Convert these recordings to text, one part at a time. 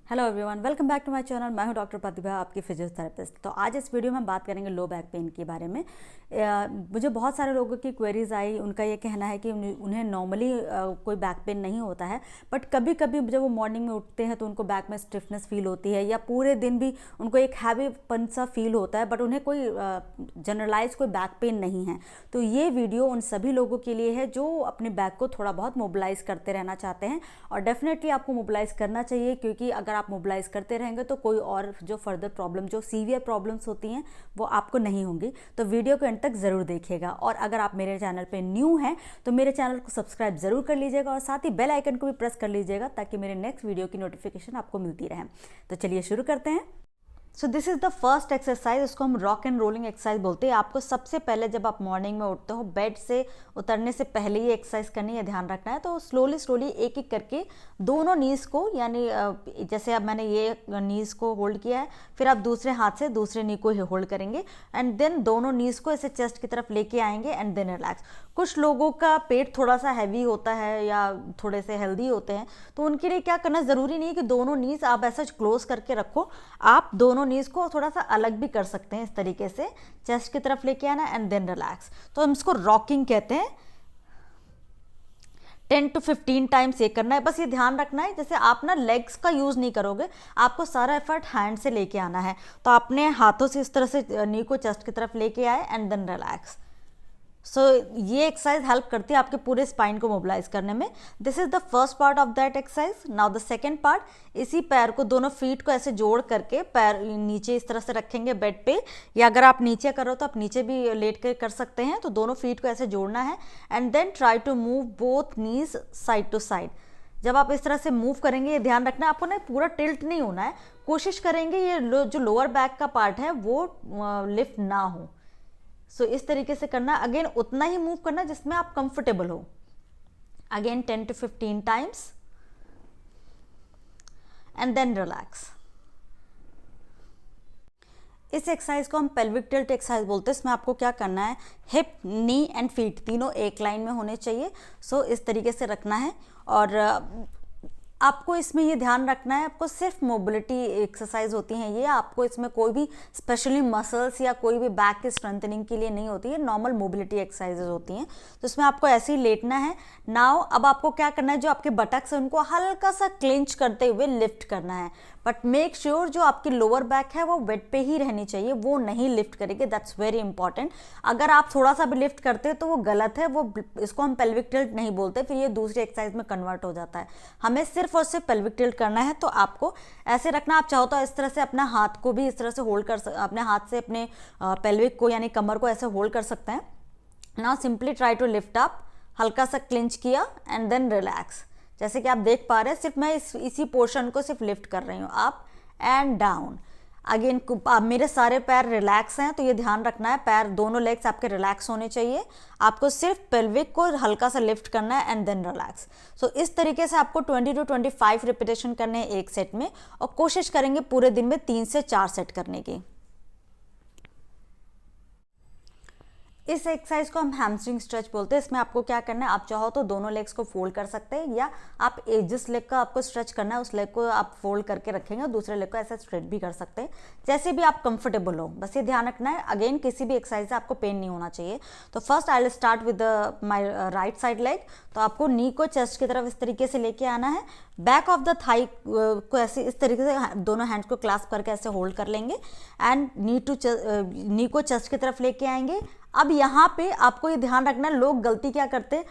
Hello everyone, welcome back to my channel. मैं हूं doctor प्रतिभा, आपकी फिजियोथेरेपिस्ट। तो आज इस वीडियो में हम बात करेंगे लो बैक पेन के बारे में। मुझे बहुत सारे लोगों की क्वेरीज आई। उनका ये कहना है कि उन्हें नॉर्मली कोई बैक पेन नहीं होता है, बट कभी कभी जब वो मॉर्निंग में उठते हैं तो उनको बैक में स्टिफनेस फील होती है, या पूरे दिन भी उनको एक हैवीपन सा फील होता है, बट उन्हें कोई जनरलाइज कोई बैक पेन नहीं है। तो ये वीडियो उन सभी लोगों के लिए है जो अपने बैक को थोड़ा बहुत मोबिलाइज करते रहना चाहते हैं। और डेफिनेटली आपको मोबिलाइज करना चाहिए, क्योंकि अगर आप मोबिलाइज करते रहेंगे तो कोई और जो फर्दर प्रॉब्लम, जो सीवियर प्रॉब्लम्स होती हैं, वो आपको नहीं होंगी। तो वीडियो को एंड तक ज़रूर देखिएगा। और अगर आप मेरे चैनल पे न्यू हैं तो मेरे चैनल को सब्सक्राइब ज़रूर कर लीजिएगा, और साथ ही बेल आइकन को भी प्रेस कर लीजिएगा, ताकि मेरे नेक्स्ट वीडियो की नोटिफिकेशन आपको मिलती रहे। तो चलिए शुरू करते हैं। So this is the first exercise. इसको हम रॉक एंड रोलिंग एक्सरसाइज बोलते हैं। आपको सबसे पहले जब आप मॉर्निंग में उठते हो, बेड से उतरने से पहले ये एक्सरसाइज करनी है, ध्यान रखना है। तो स्लोली एक एक करके दोनों नीज़ को, यानी जैसे अब मैंने ये नीज़ को होल्ड किया है, फिर आप दूसरे हाथ से दूसरे नी को होल्ड करेंगे, एंड देन दोनों नीज़ को ऐसे चेस्ट की तरफ लेके आएंगे, एंड देन रिलैक्स। कुछ लोगों का पेट थोड़ा सा हैवी होता है या थोड़े से हेल्दी होते हैं, तो उनके लिए क्या करना, ज़रूरी नहीं है कि दोनों नीज़ आप ऐसा क्लोज करके रखो। आप दोनों नीज़ को थोड़ा सा अलग भी कर सकते हैं, इस तरीके से चेस्ट की तरफ लेके आना, एंड देन रिलैक्स। तो हम इसको रॉकिंग कहते हैं। 10 to 15 टाइम्स ये करना है। बस ये ध्यान रखना है, जैसे आप ना लेग्स का यूज़ नहीं करोगे, आपको सारा एफर्ट हैंड से लेके आना है। तो अपने हाथों से इस तरह से नी को चेस्ट की तरफ लेके आए, एंड देन रिलैक्स। सो ये एक्सरसाइज हेल्प करती है आपके पूरे स्पाइन को मोबिलाइज करने में। This is the first part of that exercise. Now the second part, इसी पैर को, दोनों फीट को ऐसे जोड़ करके पैर नीचे इस तरह से रखेंगे बेड पे, या अगर आप नीचे करो तो आप नीचे भी लेट कर सकते हैं। तो दोनों फीट को ऐसे जोड़ना है, and then try to move both knees side to side. जब आप इस तरह से मूव करेंगे, ये ध्यान रखना है, आपको ना पूरा टिल्ट नहीं होना है। कोशिश करेंगे ये जो लोअर बैक का पार्ट है वो लिफ्ट ना हो। सो इस तरीके से करना। अगेन उतना ही मूव करना जिसमें आप कंफर्टेबल हो। Again 10 to 15 times, and then relax. इस एक्सरसाइज को हम पेल्विक टिल्ट एक्सरसाइज बोलते हैं। इसमें आपको क्या करना है, हिप, नी एंड फीट तीनों एक लाइन में होने चाहिए। सो इस तरीके से रखना है। और आपको इसमें ये ध्यान रखना है, आपको सिर्फ मोबिलिटी एक्सरसाइज होती हैं ये। आपको इसमें कोई भी स्पेशली मसल्स या कोई भी बैक की स्ट्रेंथनिंग के लिए नहीं होती है, नॉर्मल मोबिलिटी एक्सरसाइजेज होती हैं। तो इसमें आपको ऐसे ही लेटना है। नाउ अब आपको क्या करना है, जो आपके बटक्स है उनको हल्का सा क्लिंच करते हुए लिफ्ट करना है, बट मेक श्योर जो आपकी लोअर बैक है वो बेड पे ही रहनी चाहिए, वो नहीं लिफ्ट करेगी। That's very important. अगर आप थोड़ा सा भी लिफ्ट करते हैं तो वो गलत है, वो इसको हम पेल्विक टिल्ट नहीं बोलते, फिर ये दूसरी एक्सरसाइज में कन्वर्ट हो जाता है। हमें सिर्फ और सिर्फ पेल्विक टिल्ट करना है। तो आपको ऐसे रखना। आप चाहो तो इस तरह से अपना हाथ को भी इस तरह से होल्ड कर अपने हाथ से अपने पेल्विक को, यानी कमर को ऐसे होल्ड कर सकते हैं। Now simply try to lift up. हल्का सा क्लिंच किया, एंड देन रिलैक्स। जैसे कि आप देख पा रहे हैं, सिर्फ मैं इसी पोर्शन को सिर्फ लिफ्ट कर रही हूँ, अप एंड डाउन। अगेन मेरे सारे पैर रिलैक्स हैं, तो ये ध्यान रखना है, पैर दोनों लेग्स आपके रिलैक्स होने चाहिए। आपको सिर्फ पेल्विक को हल्का सा लिफ्ट करना है, एंड देन रिलैक्स। सो इस तरीके से आपको 20 to 25 रिपीटेशन करने हैं एक सेट में, और कोशिश करेंगे पूरे दिन में 3 से 4 सेट करने की। इस एक्सरसाइज को हम हैमस्ट्रिंग स्ट्रेच बोलते हैं। इसमें आपको क्या करना है, आप चाहो तो दोनों लेग्स को फोल्ड कर सकते हैं, या आप जिस लेग का आपको स्ट्रेच करना है उस लेग को आप फोल्ड करके रखेंगे, और दूसरे लेग को ऐसे स्ट्रेच भी कर सकते हैं, जैसे भी आप कंफर्टेबल हो। बस ये ध्यान रखना है। अगेन किसी भी एक्सरसाइज से आपको पेन नहीं होना चाहिए। तो first I will start with my right side leg. तो आपको नी को चेस्ट की तरफ इस तरीके से लेके आना है। बैक ऑफ द थाई को ऐसे इस तरीके से दोनों हैंड्स को क्लास्प करके ऐसे होल्ड कर लेंगे, एंड नी को चेस्ट की तरफ लेके आएंगे। अब यहाँ पे आपको ये ध्यान रखना है, लोग गलती क्या करते हैं,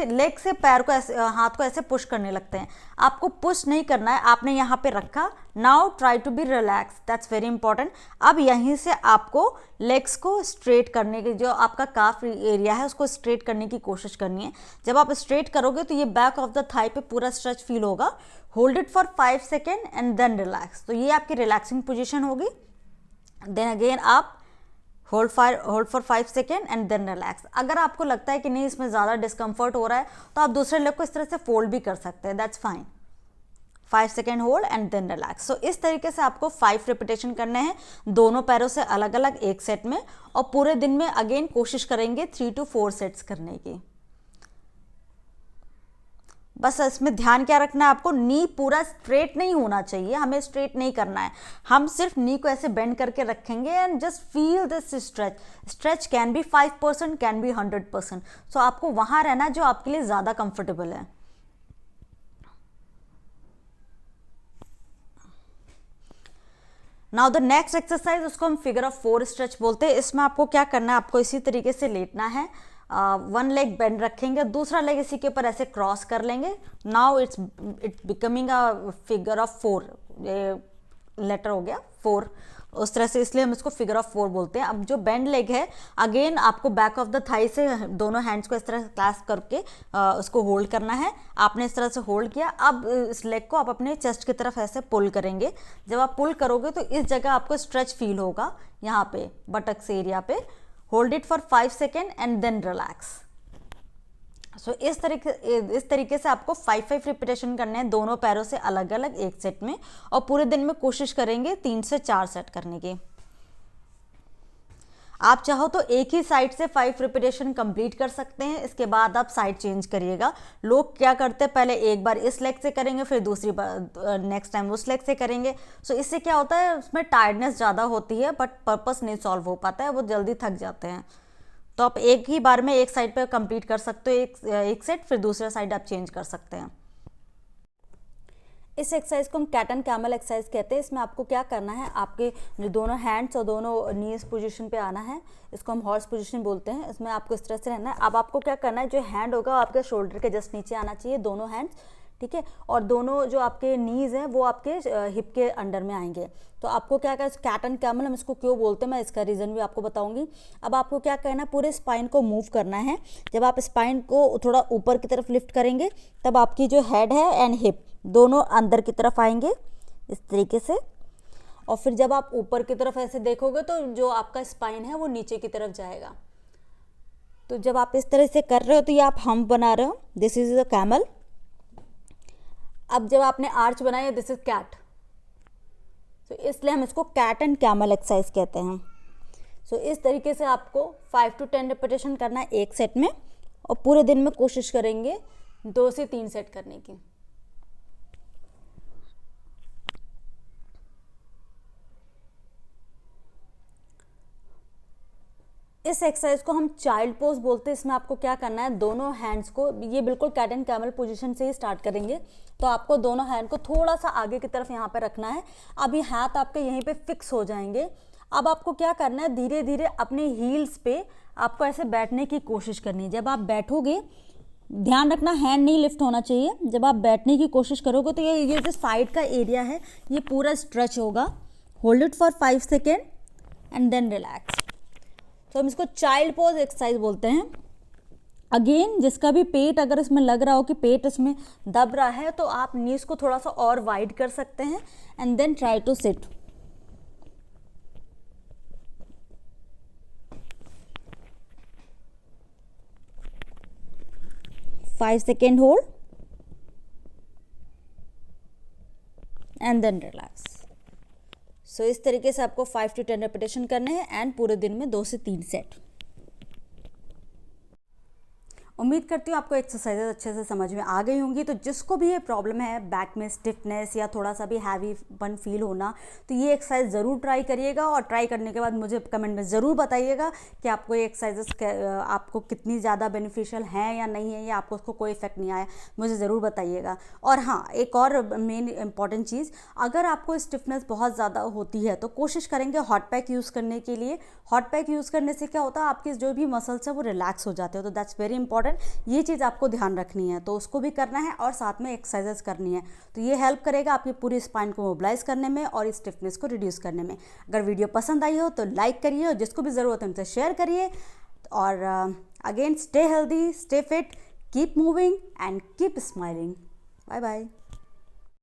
लेग से पैर को ऐसे, हाथ को ऐसे पुश करने लगते हैं। आपको पुश नहीं करना है, आपने यहाँ पे रखा। Now try to be relax, that's very important. अब यहीं से आपको लेग्स को स्ट्रेट करने की, जो आपका काफ एरिया है उसको स्ट्रेट करने की कोशिश करनी है। जब आप स्ट्रेट करोगे तो ये बैक ऑफ द थाई पे पूरा स्ट्रेच फील होगा। Hold it for 5 second, and then relax. तो ये आपकी रिलैक्सिंग पोजिशन होगी। देन अगेन आप hold for 5 second, and then relax. अगर आपको लगता है कि नहीं इसमें ज़्यादा डिस्कम्फर्ट हो रहा है, तो आप दूसरे लेग को इस तरह से फोल्ड भी कर सकते हैं, that's fine. 5 second hold, and then relax. So इस तरीके से आपको 5 रिपीटेशन करने हैं, दोनों पैरों से अलग अलग एक सेट में, और पूरे दिन में अगेन कोशिश करेंगे 3 to 4 सेट्स करने की। बस इसमें ध्यान क्या रखना है आपको, नी पूरा स्ट्रेट नहीं होना चाहिए, हमें स्ट्रेट नहीं करना है, हम सिर्फ नी को ऐसे बेंड करके रखेंगे and just feel this stretch. Stretch can be 5%, can be 100%। सो आपको वहां रहना जो आपके लिए ज़्यादा कंफर्टेबल है। नाउ द नेक्स्ट एक्सरसाइज, उसको हम फिगर ऑफ 4 स्ट्रेच बोलते हैं। इसमें आपको क्या करना है, आपको इसी तरीके से लेटना है, वन लेग बेंड रखेंगे, दूसरा लेग इसी के ऊपर ऐसे क्रॉस कर लेंगे। Now it's becoming a figure of 4, letter हो गया 4 उस तरह से, इसलिए हम इसको फिगर ऑफ 4 बोलते हैं। अब जो बेंड लेग है, अगेन आपको बैक ऑफ द थाई से दोनों हैंड्स को इस तरह क्लास्प करके उसको होल्ड करना है। आपने इस तरह से होल्ड किया, अब इस लेग को आप अपने चेस्ट की तरफ ऐसे पुल करेंगे। जब आप पुल करोगे तो इस जगह आपको स्ट्रेच फील होगा, यहाँ पे बटक्स एरिया पे। Hold it for 5 second and then relax. So इस तरीके से आपको 5 रिपीटेशन करने हैं दोनों पैरों से अलग अलग एक सेट में, और पूरे दिन में कोशिश करेंगे 3 से 4 सेट करने की। आप चाहो तो एक ही साइड से 5 रिपीटेशन कंप्लीट कर सकते हैं, इसके बाद आप साइड चेंज करिएगा। लोग क्या करते हैं, पहले एक बार इस लेग से करेंगे, फिर दूसरी बार नेक्स्ट टाइम उस लेग से करेंगे। सो इससे क्या होता है, उसमें टायर्डनेस ज़्यादा होती है, बट पर्पस नहीं सॉल्व हो पाता है, वो जल्दी थक जाते हैं। तो आप एक ही बार में एक साइड पे कंप्लीट कर सकते हो एक सेट, फिर दूसरा साइड आप चेंज कर सकते हैं। इस एक्सरसाइज को हम कैट एंड कैमल एक्सरसाइज कहते हैं। इसमें आपको क्या करना है, आपके जो दोनों हैंड्स और दोनों नीज पोजीशन पे आना है, इसको हम हॉर्स पोजीशन बोलते हैं। इसमें आपको इस तरह से रहना है। अब आपको क्या करना है, जो हैंड होगा आपके शोल्डर के जस्ट नीचे आना चाहिए, दोनों हैंड्स, ठीक है, और दोनों जो आपके नीज हैं वो आपके हिप के अंडर में आएंगे। तो आपको क्या करना है, कैट एंड कैमल हम इसको क्यों बोलते हैं, मैं इसका रीज़न भी आपको बताऊंगी। अब आपको क्या करना है, पूरे स्पाइन को मूव करना है। जब आप स्पाइन को थोड़ा ऊपर की तरफ लिफ्ट करेंगे, तब आपकी जो हेड है एंड हिप दोनों अंदर की तरफ आएंगे इस तरीके से। और फिर जब आप ऊपर की तरफ ऐसे देखोगे तो जो आपका स्पाइन है वो नीचे की तरफ जाएगा। तो जब आप इस तरह से कर रहे हो तो ये आप हम्प बना रहे हो, दिस इज द कैमल। अब जब आपने आर्च बनाया, दिस इज कैट। तो इसलिए हम इसको कैट एंड कैमल एक्सरसाइज कहते हैं। सो इस तरीके से आपको 5 to 10 रिपीटेशन करना है एक सेट में, और पूरे दिन में कोशिश करेंगे 2 से 3 सेट करने की। इस एक्सरसाइज को हम चाइल्ड पोज बोलते हैं। इसमें आपको क्या करना है, दोनों हैंड्स को, ये बिल्कुल कैट एंड कैमल पोजीशन से ही स्टार्ट करेंगे। तो आपको दोनों हैंड को थोड़ा सा आगे की तरफ यहाँ पे रखना है। अब ये हाथ आपके यहीं पे फिक्स हो जाएंगे। अब आपको क्या करना है, धीरे धीरे अपने हील्स पे आपको ऐसे बैठने की कोशिश करनी है। जब आप बैठोगे, ध्यान रखना हैंड नहीं लिफ्ट होना चाहिए। जब आप बैठने की कोशिश करोगे तो ये जो साइड का एरिया है ये पूरा स्ट्रेच होगा। Hold it for 5 second and then relax. तो हम इसको चाइल्ड पोज एक्सरसाइज बोलते हैं। अगेन, जिसका भी पेट अगर इसमें लग रहा हो कि पेट इसमें दब रहा है, तो आप नीज को थोड़ा सा और वाइड कर सकते हैं and then try to sit. Five second hold and then relax. So इस तरीके से आपको 5 to 10 रिपीटेशन करने हैं एंड पूरे दिन में 2 से 3 सेट। उम्मीद करती हूँ आपको एक्सरसाइजेज अच्छे से समझ में आ गई होंगी। तो जिसको भी ये प्रॉब्लम है, बैक में स्टिफनेस या थोड़ा सा भी हैवीपन फील होना, तो ये एक्सरसाइज ज़रूर ट्राई करिएगा, और ट्राई करने के बाद मुझे कमेंट में ज़रूर बताइएगा कि आपको ये एक्सरसाइजेस आपको कितनी ज़्यादा बेनिफिशियल हैं या नहीं है, या आपको उसको कोई इफेक्ट नहीं आया, मुझे ज़रूर बताइएगा। और हाँ, एक और मेन इंपॉर्टेंट चीज़, अगर आपको स्टिफनेस बहुत ज़्यादा होती है तो कोशिश करेंगे हॉट पैक यूज़ करने के लिए। हॉट पैक यूज़ करने से क्या होता है, आपके जो भी मसल्स है वो रिलैक्स हो जाते हैं। तो दैट्स वेरी इंपॉर्टेंट, ये चीज़ आपको ध्यान रखनी है। तो उसको भी करना है और साथ में एक्सरसाइजेस करनी है। तो ये हेल्प करेगा आपकी पूरी स्पाइन को मोबिलाइज करने में और इस स्टिफनेस को रिड्यूस करने में। अगर वीडियो पसंद आई हो तो लाइक करिए, और जिसको भी ज़रूरत है उनसे शेयर करिए। और again, stay healthy, stay fit, keep moving and keep smiling. Bye bye.